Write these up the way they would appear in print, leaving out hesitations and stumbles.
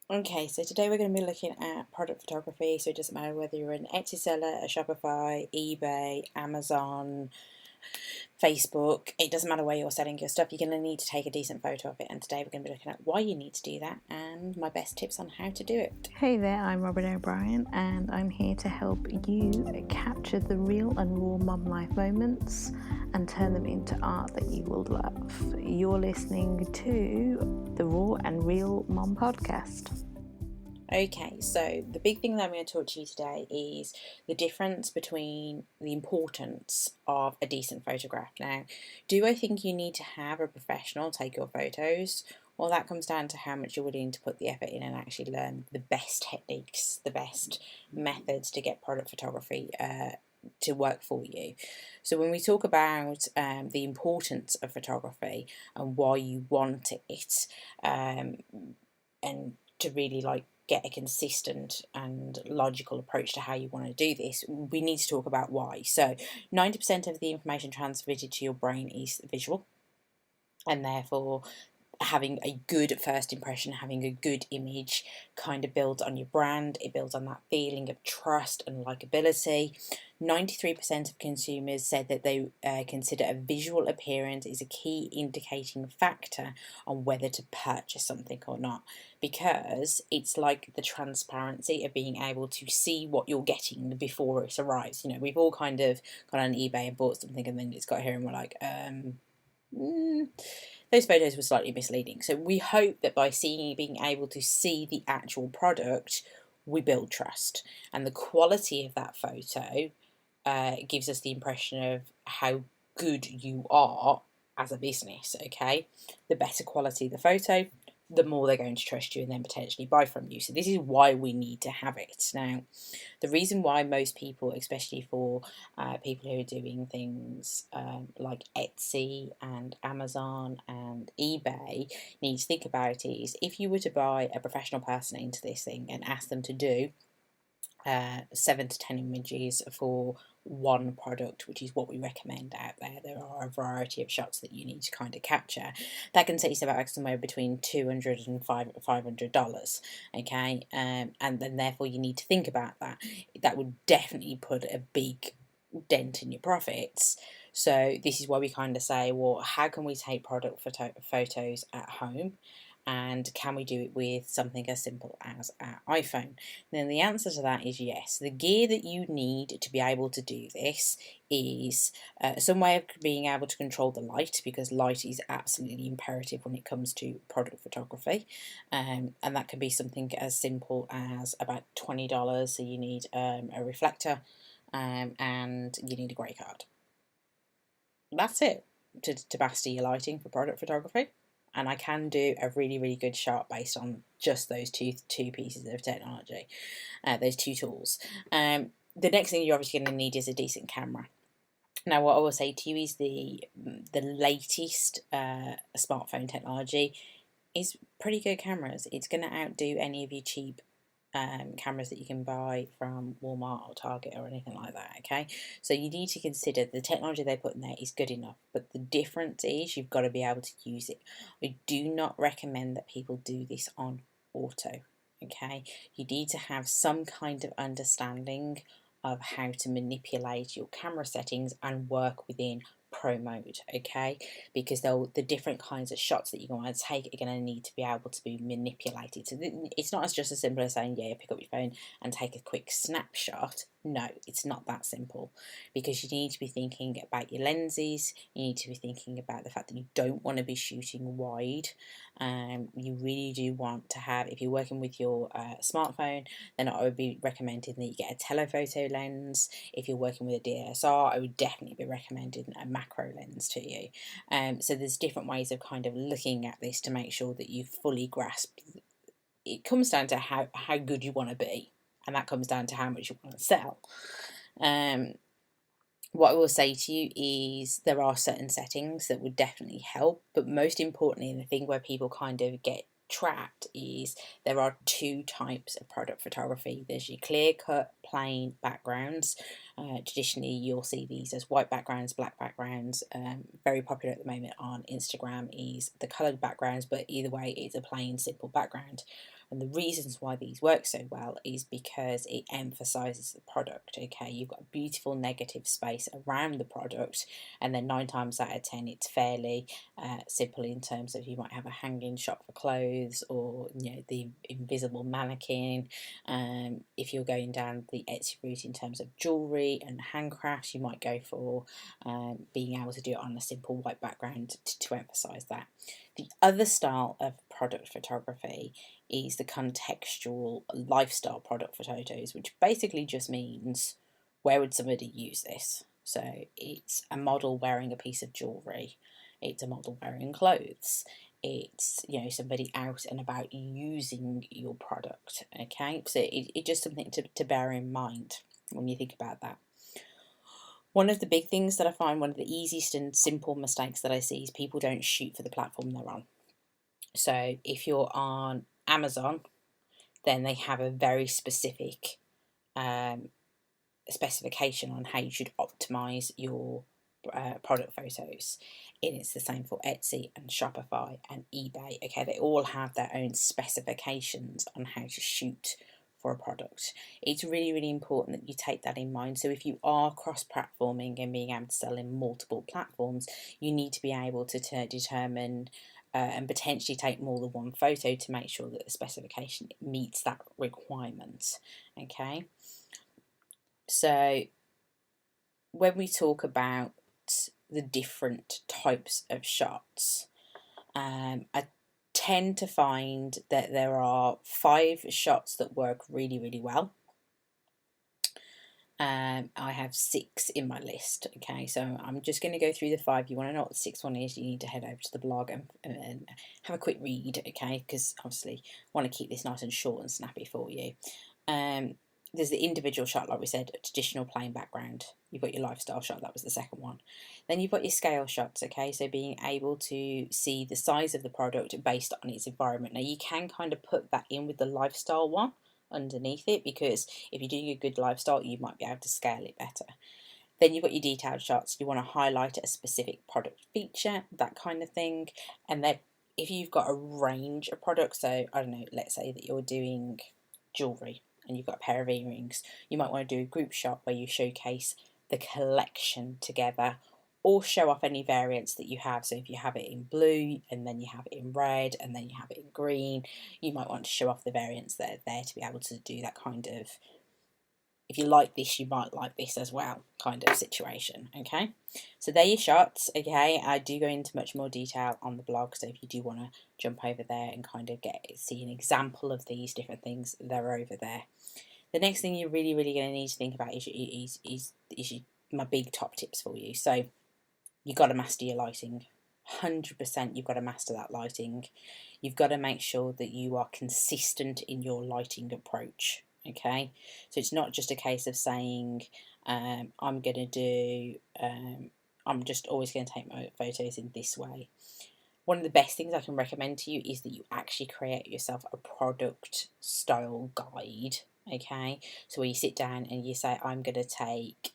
Okay, so today we're going to be looking at product photography. So it doesn't matter whether you're an Etsy seller, a Shopify, eBay, Amazon, Facebook, it doesn't matter where you're selling your stuff, you're going to need to take a decent photo of it. And today we're going to be looking at why you need to do that and my best tips on how to do it. Hey there, I'm Robin O'Brien, and I'm here to help you capture the real and raw mum life moments and turn them into art that you will love. You're listening to the Raw and Real Mum podcast. Okay, so the big thing that I'm going to talk to you today is the difference between the importance of a decent photograph. Now, do I think you need to have a professional take your photos? Well, that comes down to how much you're willing to put the effort in and actually learn the best techniques, the best methods to get product photography to work for you. So when we talk about the importance of photography and why you want it, and to really get a consistent and logical approach to how you want to do this, we need to talk about why. So 90% of the information transmitted to your brain is visual, and therefore having a good first impression, having a good image kind of builds on your brand. It builds on that feeling of trust and likability. 93% of consumers said that they consider a visual appearance is a key indicating factor on whether to purchase something or not, because it's like the transparency of being able to see what you're getting before it arrives. You know, we've all kind of gone on eBay and bought something and then it's got here and we're like, those photos were slightly misleading. So we hope that by being able to see the actual product, we build trust. And the quality of that photo gives us the impression of how good you are as a business, okay? The better quality the photo, the more they're going to trust you and then potentially buy from you. So this is why we need to have it. Now, the reason why most people, especially for people who are doing things like Etsy and Amazon and eBay, need to think about it is if you were to buy a professional person into this thing and ask them to do 7 to 10 images for one product, which is what we recommend out there. There are a variety of shots that you need to kind of capture. That can set yourself back somewhere between $200 and $500. Okay, and then therefore you need to think about that. That would definitely put a big dent in your profits. So this is why we kind of say, well, how can we take product photos at home? And can we do it with something as simple as our iPhone? And then the answer to that is yes. The gear that you need to be able to do this is some way of being able to control the light, because light is absolutely imperative when it comes to product photography. And that can be something as simple as about $20. So you need a reflector and you need a grey card. That's it to master your lighting for product photography. And I can do a really, really good shot based on just those two pieces of technology, those two tools. The next thing you're obviously going to need is a decent camera. Now, what I will say to you is the latest smartphone technology is pretty good cameras. It's going to outdo any of your cheap cameras that you can buy from Walmart or Target or anything like that, okay? So you need to consider the technology they put in there is good enough, but the difference is you've got to be able to use it. I do not recommend that people do this on auto, okay? You need to have some kind of understanding of how to manipulate your camera settings and work within pro mode, okay? Because the different kinds of shots that you're going to take are going to need to be able to be manipulated. So it's not just as simple as saying, yeah, pick up your phone and take a quick snapshot. No, it's not that simple, because you need to be thinking about your lenses. You need to be thinking about the fact that you don't want to be shooting wide. You really do want to have, if you're working with your smartphone, then I would be recommending that you get a telephoto lens. If you're working with a DSLR, I would definitely be recommending a macro lens to you. So there's different ways of kind of looking at this to make sure that you fully grasp. It comes down to how good you want to be, and that comes down to how much you want to sell. What I will say to you is there are certain settings that would definitely help, but most importantly, the thing where people kind of get trapped is there are two types of product photography. There's your clear cut plain backgrounds. Traditionally you'll see these as white backgrounds, black backgrounds. Very popular at the moment on Instagram is the coloured backgrounds, but either way it's a plain simple background. And the reasons why these work so well is because it emphasizes the product. Okay, you've got a beautiful negative space around the product, and then 9 times out of 10 it's fairly simple in terms of you might have a hanging shop for clothes, or the invisible mannequin. If you're going down the Etsy route in terms of jewellery and handcrafts, you might go for being able to do it on a simple white background to emphasise that. The other style of product photography is the contextual lifestyle product photos, which basically just means, where would somebody use this? So it's a model wearing a piece of jewellery, it's a model wearing clothes, it's somebody out and about using your product. Okay, so it's just something to bear in mind when you think about that. One of the big things that I find, one of the easiest and simple mistakes that I see, is people don't shoot for the platform they're on. So if you're on Amazon, then they have a very specific specification on how you should optimize your product photos. And it's the same for Etsy and Shopify and eBay. Okay, they all have their own specifications on how to shoot for a product. It's really, really important that you take that in mind. So if you are cross-platforming and being able to sell in multiple platforms, you need to be able to determine and potentially take more than one photo to make sure that the specification meets that requirement. Okay, so when we talk about the different types of shots, I tend to find that there are 5 shots that work really, really well. I have 6 in my list. Okay, so I'm just going to go through the 5. You want to know what the 6th one is, you need to head over to the blog and have a quick read, okay, because obviously I want to keep this nice and short and snappy for you. There's the individual shot, like we said, a traditional plain background. You've got your lifestyle shot, that was the second one. Then you've got your scale shots, okay, so being able to see the size of the product based on its environment. Now you can kind of put that in with the lifestyle one underneath it, because if you're doing a good lifestyle, you might be able to scale it better. Then you've got your detailed shots. You want to highlight a specific product feature, that kind of thing. And then if you've got a range of products, so I don't know, let's say that you're doing jewellery and you've got a pair of earrings, you might want to do a group shot where you showcase the collection together, or show off any variants that you have. So if you have it in blue and then you have it in red and then you have it in green, you might want to show off the variants that are there to be able to do that kind of, if you like this, you might like this as well kind of situation. Okay, so they're your shots. Okay, I do go into much more detail on the blog, so if you do want to jump over there and kind of see an example of these different things, they're over there. The next thing you're really, really going to need to think about is my big top tips for you. So you've got to master your lighting. 100% you've got to master that lighting. You've got to make sure that you are consistent in your lighting approach. Okay, so it's not just a case of saying I'm just always going to take my photos in this way. One of the best things I can recommend to you is that you actually create yourself a product style guide. Okay, so where you sit down and you say, I'm going to take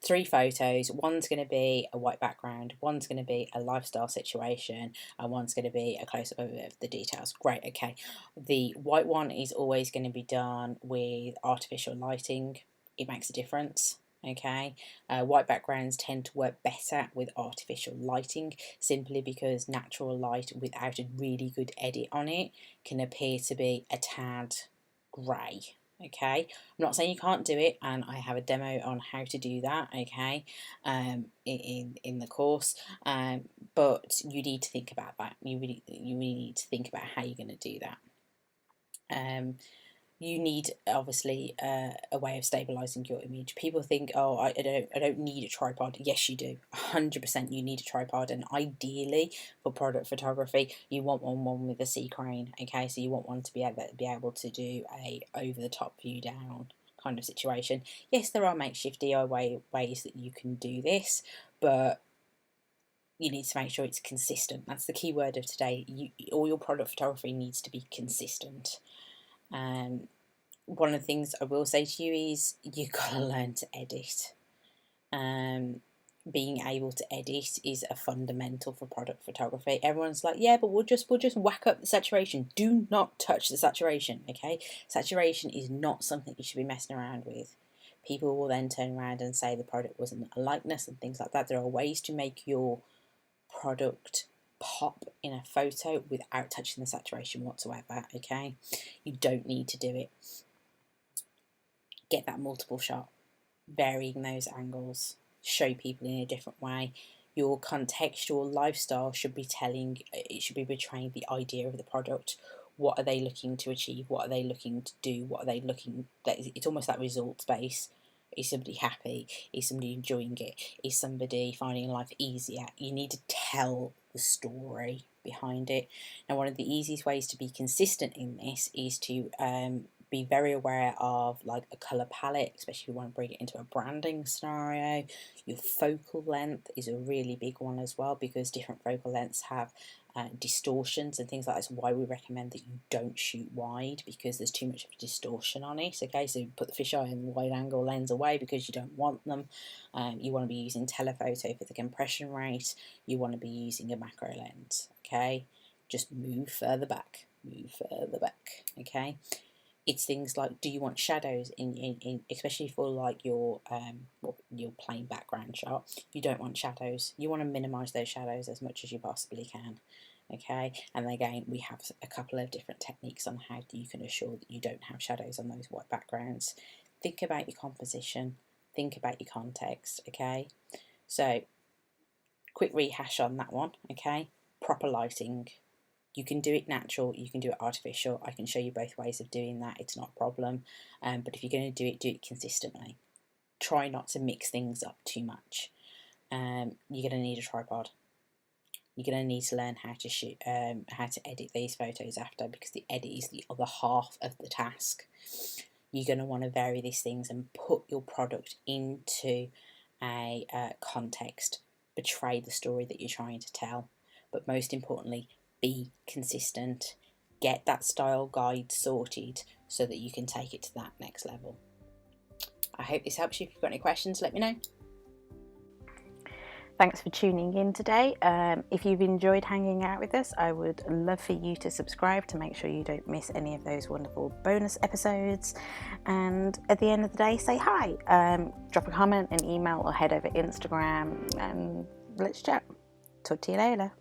3 photos. One's going to be a white background, one's going to be a lifestyle situation, and one's going to be a close-up of the details. Great, okay. The white one is always going to be done with artificial lighting. It makes a difference. Okay, white backgrounds tend to work better with artificial lighting, simply because natural light without a really good edit on it can appear to be a tad grey. Okay, I'm not saying you can't do it, and I have a demo on how to do that, okay, in the course, but you need to think about that. You really need to think about how you're going to do that. You need, obviously, a way of stabilizing your image. People think, oh, I don't need a tripod. Yes, you do. 100% you need a tripod, and ideally for product photography, you want one with a C crane. Okay, so you want one to be able to do a over the top view down kind of situation. Yes, there are makeshift DIY ways that you can do this, but you need to make sure it's consistent. That's the key word of today. All your product photography needs to be consistent. One of the things I will say to you is you've got to learn to edit. being able to edit is a fundamental for product photography. Everyone's like, yeah, but we'll just whack up the saturation. Do not touch the saturation, okay? Saturation is not something you should be messing around with. People will then turn around and say the product wasn't a likeness and things like that. There are ways to make your product pop in a photo without touching the saturation whatsoever, okay? You don't need to do it. Get that multiple shot, varying those angles, show people in a different way. Your contextual lifestyle should be it should be betraying the idea of the product. What are they looking to achieve? What are they looking to do? What are they looking, it's almost that results base. Is somebody happy? Is somebody enjoying it? Is somebody finding life easier? You need to tell the story behind it. Now, one of the easiest ways to be consistent in this is to be very aware of like a colour palette, especially if you want to bring it into a branding scenario. Your focal length is a really big one as well, because different focal lengths have distortions and things like that. That's why we recommend that you don't shoot wide, because there's too much of a distortion on it. Okay, so put the fisheye and the wide angle lens away because you don't want them. You want to be using telephoto for the compression rate. You want to be using a macro lens. Okay, just move further back, okay. It's things like, do you want shadows in especially for like your plain background shot? You don't want shadows. You want to minimize those shadows as much as you possibly can, okay? And again, we have a couple of different techniques on how you can assure that you don't have shadows on those white backgrounds. Think about your composition, think about your context, okay? So quick rehash on that one, okay? Proper lighting. You can do it natural, you can do it artificial. I can show you both ways of doing that. It's not a problem. But if you're going to do it consistently. Try not to mix things up too much. You're going to need a tripod. You're going to need to learn how to shoot, how to edit these photos after, because the edit is the other half of the task. You're going to want to vary these things and put your product into a context. Betray the story that you're trying to tell. But most importantly, be consistent. Get that style guide sorted so that you can take it to that next level. I hope this helps you. If you've got any questions, let me know. Thanks for tuning in today. If you've enjoyed hanging out with us, I would love for you to subscribe to make sure you don't miss any of those wonderful bonus episodes. And at the end of the day, say hi. Drop a comment, an email, or head over Instagram and let's chat. Talk to you later.